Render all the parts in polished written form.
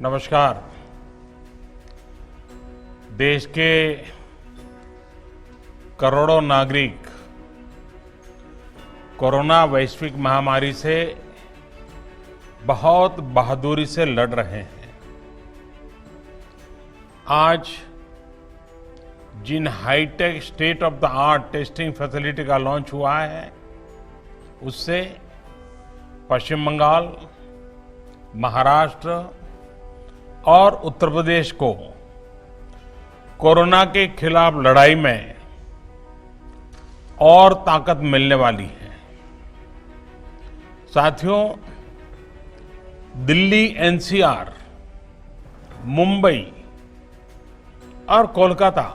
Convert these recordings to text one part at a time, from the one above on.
नमस्कार। देश के करोड़ों नागरिक कोरोना वैश्विक महामारी से बहुत बहादुरी से लड़ रहे हैं। आज जिन hi-tech state of the art testing facility का लॉन्च हुआ है, उससे पश्चिम बंगाल, महाराष्ट्र और उत्तर प्रदेश को कोरोना के खिलाफ लड़ाई में और ताकत मिलने वाली है। साथियों, दिल्ली, एनसीआर, मुंबई और कोलकाता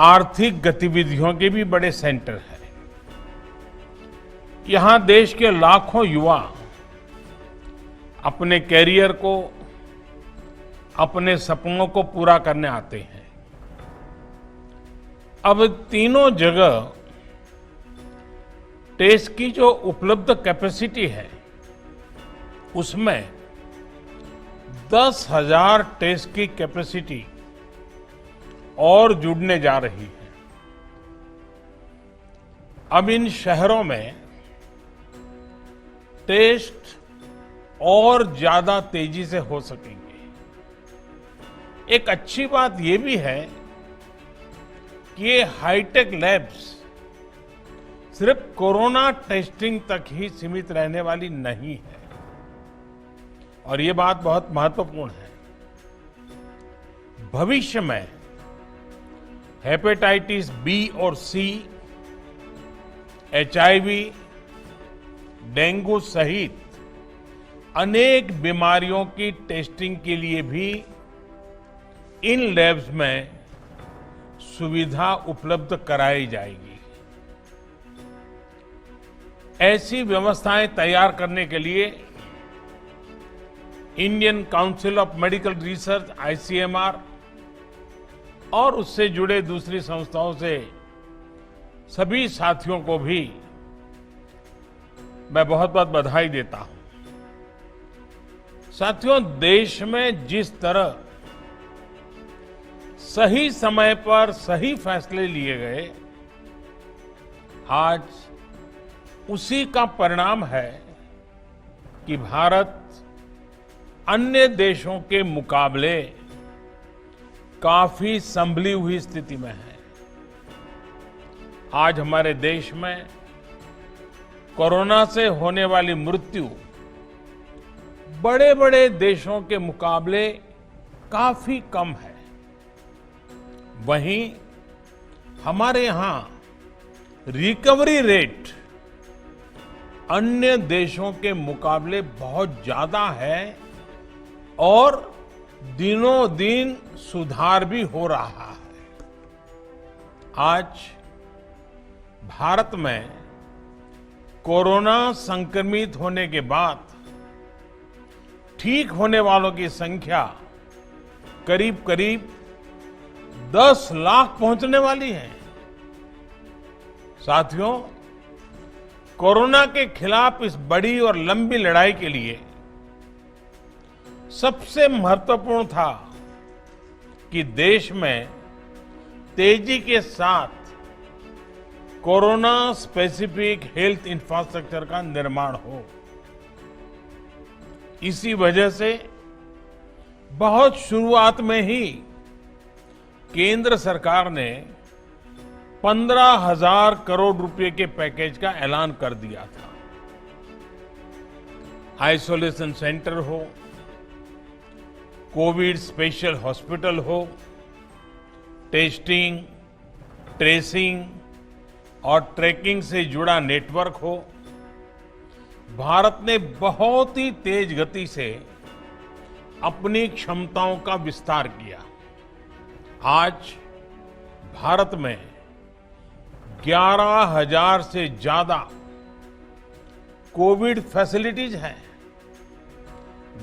आर्थिक गतिविधियों के भी बड़े सेंटर हैं। यहां देश के लाखों युवा अपने कैरियर को, अपने सपनों को पूरा करने आते हैं। अब तीनों जगह टेस्ट की जो उपलब्ध कैपेसिटी है, उसमें 10,000 टेस्ट की कैपेसिटी और जुड़ने जा रही है। अब इन शहरों में टेस्ट और ज्यादा तेजी से हो सकेंगे। एक अच्छी बात यह भी है कि ये हाईटेक लैब्स सिर्फ कोरोना टेस्टिंग तक ही सीमित रहने वाली नहीं है, और ये बात बहुत महत्वपूर्ण है। भविष्य में हेपेटाइटिस बी और सी, एचआईवी, डेंगू सहित अनेक बीमारियों की टेस्टिंग के लिए भी इन लैब्स में सुविधा उपलब्ध कराई जाएगी। ऐसी व्यवस्थाएं तैयार करने के लिए Indian council of medical research ICMR और उससे जुड़े दूसरी संस्थाओं से सभी साथियों को भी मैं बहुत बहुत बधाई देता हूं। साथियों, देश में जिस तरह सही समय पर सही फैसले लिए गए, आज उसी का परिणाम है कि भारत अन्य देशों के मुकाबले काफी संभली हुई स्थिति में है। आज हमारे देश में कोरोना से होने वाली मृत्यु बड़े बड़े देशों के मुकाबले काफी कम है। वहीं हमारे यहां रिकवरी रेट अन्य देशों के मुकाबले बहुत ज्यादा है और दिनों दिन सुधार भी हो रहा है। आज भारत में कोरोना संक्रमित होने के बाद ठीक होने वालों की संख्या करीब करीब 10 लाख पहुंचने वाली है। साथियों, कोरोना के खिलाफ इस बड़ी और लंबी लड़ाई के लिए सबसे महत्वपूर्ण था कि देश में तेजी के साथ कोरोना स्पेसिफिक हेल्थ इंफ्रास्ट्रक्चर का निर्माण हो। इसी वजह से बहुत शुरुआत में ही केंद्र सरकार ने 15,000 करोड़ रुपए के पैकेज का ऐलान कर दिया था। आइसोलेशन सेंटर हो, कोविड स्पेशल हॉस्पिटल हो, टेस्टिंग, ट्रेसिंग और ट्रैकिंग से जुड़ा नेटवर्क हो, भारत ने बहुत ही तेज गति से अपनी क्षमताओं का विस्तार किया। आज भारत में 11,000 से ज्यादा कोविड फैसिलिटीज हैं,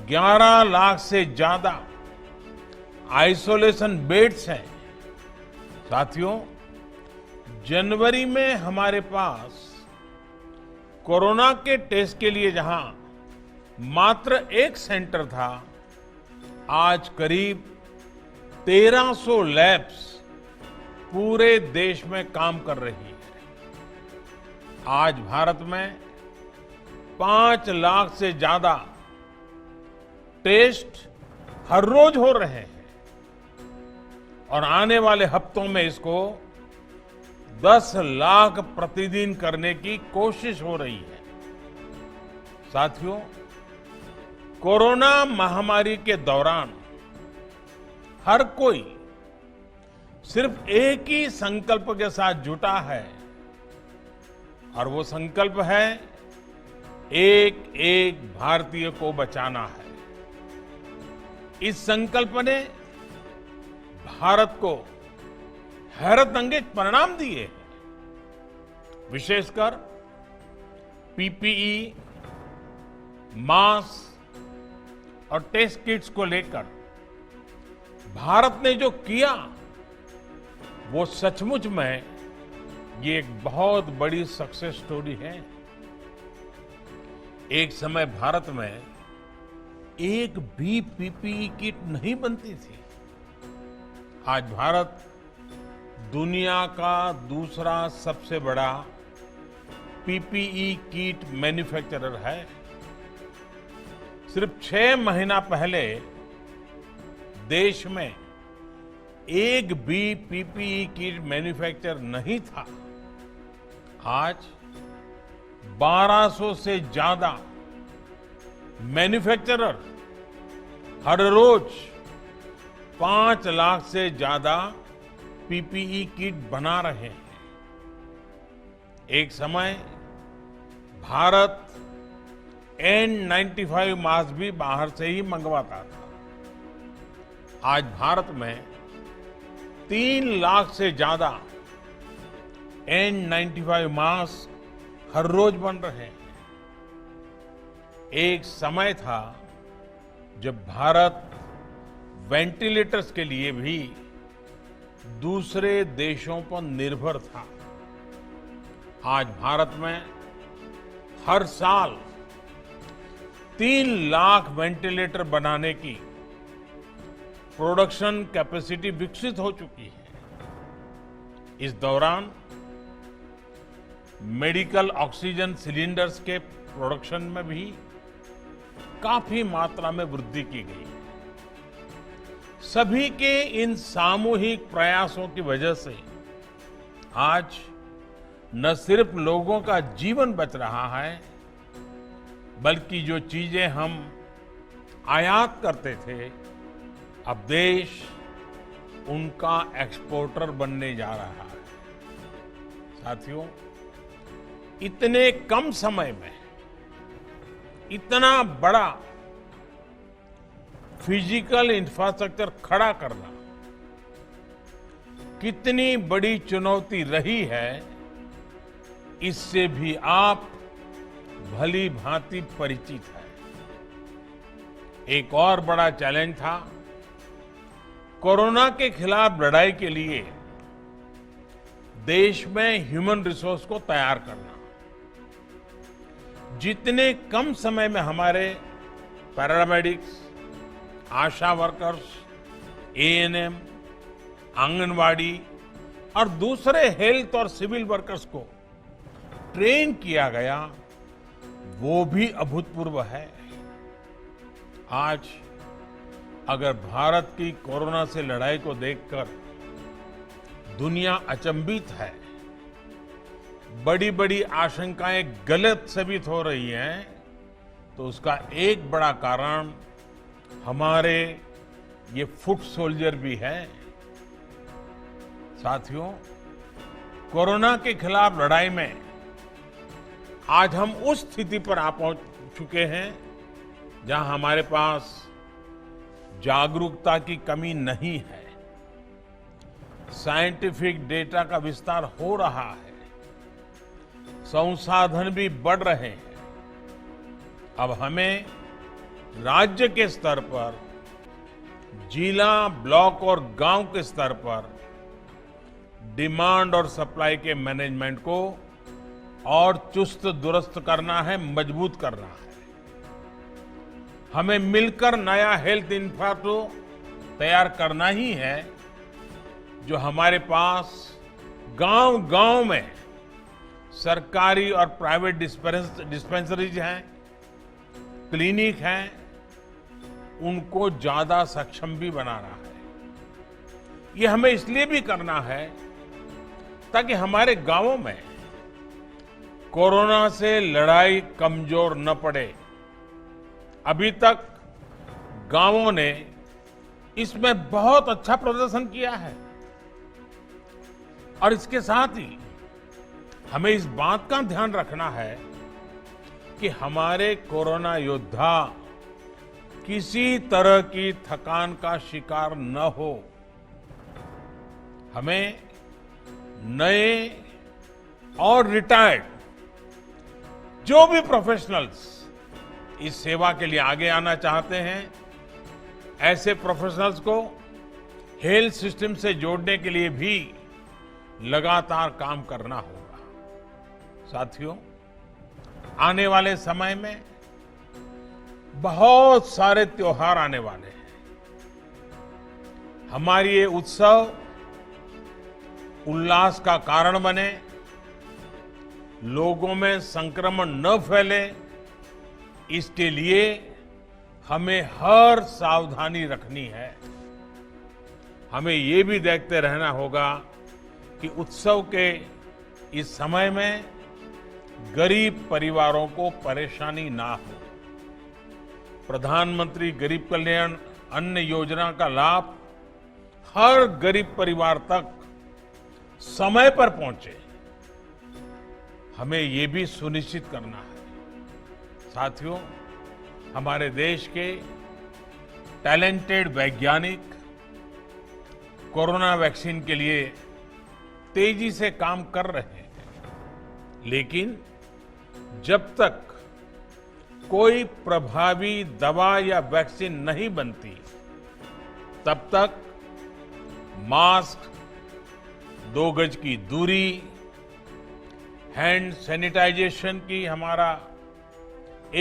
11 लाख से ज्यादा आइसोलेशन बेड्स हैं। साथियों, जनवरी में हमारे पास कोरोना के टेस्ट के लिए जहां मात्र एक सेंटर था, आज करीब 1300 लैब्स पूरे देश में काम कर रही है। आज भारत में 5 लाख से ज्यादा टेस्ट हर रोज हो रहे हैं और आने वाले हफ्तों में इसको 10 लाख प्रतिदिन करने की कोशिश हो रही है। साथियों, कोरोना महामारी के दौरान हर कोई सिर्फ एक ही संकल्प के साथ जुटा है और वो संकल्प है एक एक भारतीय को बचाना है। इस संकल्प ने भारत को हैरतअंगेज परिणाम दिए हैं। विशेषकर पीपीई, मास्क और टेस्ट किट्स को लेकर भारत ने जो किया वो सचमुच में ये एक बहुत बड़ी सक्सेस स्टोरी है। एक समय भारत में एक भी पीपीई किट नहीं बनती थी। आज भारत दुनिया का दूसरा सबसे बड़ा पीपीई किट मैन्युफैक्चरर है। सिर्फ 6 महीना पहले देश में एक भी पीपीई किट मैन्युफैक्चर नहीं था। आज 1200 से ज्यादा मैन्युफैक्चरर हर रोज 5 लाख से ज्यादा पीपीई किट बना रहे हैं। एक समय भारत N95 मास्क भी बाहर से ही मंगवाता था। आज भारत में 3 लाख से ज्यादा N95 मास्क हर रोज बन रहे हैं। एक समय था जब भारत वेंटिलेटर्स के लिए भी दूसरे देशों पर निर्भर था। आज भारत में हर साल 3 लाख वेंटिलेटर बनाने की प्रोडक्शन कैपेसिटी विकसित हो चुकी है। इस दौरान मेडिकल ऑक्सीजन सिलेंडर्स के प्रोडक्शन में भी काफी मात्रा में वृद्धि की गई है। सभी के इन सामूहिक प्रयासों की वजह से आज न सिर्फ लोगों का जीवन बच रहा है, बल्कि जो चीजें हम आयात करते थे, अब देश उनका एक्सपोर्टर बनने जा रहा है। साथियों, इतने कम समय में इतना बड़ा फिजिकल इंफ्रास्ट्रक्चर खड़ा करना कितनी बड़ी चुनौती रही है, इससे भी आप भली भांति परिचित हैं। एक और बड़ा चैलेंज था कोरोना के खिलाफ लड़ाई के लिए देश में ह्यूमन रिसोर्स को तैयार करना। जितने कम समय में हमारे पैरामेडिक्स, आशा वर्कर्स, एएनएम, आंगनवाड़ी और दूसरे हेल्थ और सिविल वर्कर्स को ट्रेन किया गया, वो भी अभूतपूर्व है। आज अगर भारत की कोरोना से लड़ाई को देखकर दुनिया अचंभित है, बड़ी बड़ी आशंकाएं गलत साबित हो रही हैं, तो उसका एक बड़ा कारण हमारे ये फुट सोल्जर भी है। साथियों, कोरोना के खिलाफ लड़ाई में आज हम उस स्थिति पर आ पहुंच चुके हैं जहां हमारे पास जागरूकता की कमी नहीं है। साइंटिफिक डेटा का विस्तार हो रहा है, संसाधन भी बढ़ रहे हैं। अब हमें राज्य के स्तर पर, जिला, ब्लॉक और गांव के स्तर पर डिमांड और सप्लाई के मैनेजमेंट को और चुस्त दुरुस्त करना है, मजबूत करना है। हमें मिलकर नया हेल्थ इंफ्रास्ट्रक्चर तैयार करना ही है, जो हमारे पास गांव-गांव में सरकारी और प्राइवेट डिस्पेंसरीज हैं, क्लिनिक हैं, उनको ज्यादा सक्षम भी बनाना है। ये हमें इसलिए भी करना है ताकि हमारे गांवों में कोरोना से लड़ाई कमजोर न पड़े। अभी तक गांवों ने इसमें बहुत अच्छा प्रदर्शन किया है और इसके साथ ही हमें इस बात का ध्यान रखना है कि हमारे कोरोना योद्धा किसी तरह की थकान का शिकार न हो। हमें नए और रिटायर्ड जो भी प्रोफेशनल्स इस सेवा के लिए आगे आना चाहते हैं, ऐसे प्रोफेशनल्स को हेल्थ सिस्टम से जोड़ने के लिए भी लगातार काम करना होगा। साथियों, आने वाले समय में बहुत सारे त्योहार आने वाले हैं। हमारी ये उत्सव उल्लास का कारण बने, लोगों में संक्रमण न फैले, इसके लिए हमें हर सावधानी रखनी है। हमें ये भी देखते रहना होगा कि उत्सव के इस समय में गरीब परिवारों को परेशानी ना हो। प्रधानमंत्री गरीब कल्याण अन्न योजना का लाभ हर गरीब परिवार तक समय पर पहुंचे, हमें ये भी सुनिश्चित करना है। साथियों, हमारे देश के टैलेंटेड वैज्ञानिक कोरोना वैक्सीन के लिए तेजी से काम कर रहे हैं, लेकिन जब तक कोई प्रभावी दवा या वैक्सीन नहीं बनती, तब तक मास्क, 2 गज की दूरी, हैंड सैनिटाइजेशन की हमारा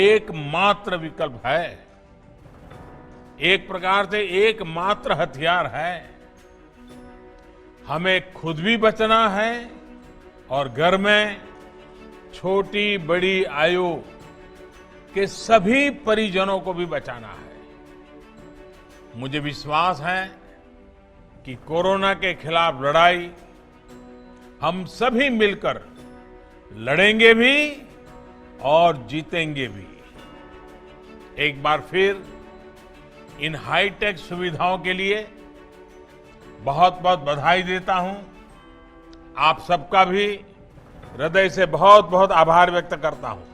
एकमात्र विकल्प है, एक प्रकार से एकमात्र हथियार है। हमें खुद भी बचना है और घर में छोटी बड़ी आयु के सभी परिजनों को भी बचाना है। मुझे विश्वास है कि कोरोना के खिलाफ लड़ाई हम सभी मिलकर लड़ेंगे भी और जीतेंगे भी। एक बार फिर इन हाईटेक सुविधाओं के लिए बहुत बहुत बधाई देता हूं। आप सबका भी हृदय से बहुत बहुत आभार व्यक्त करता हूं।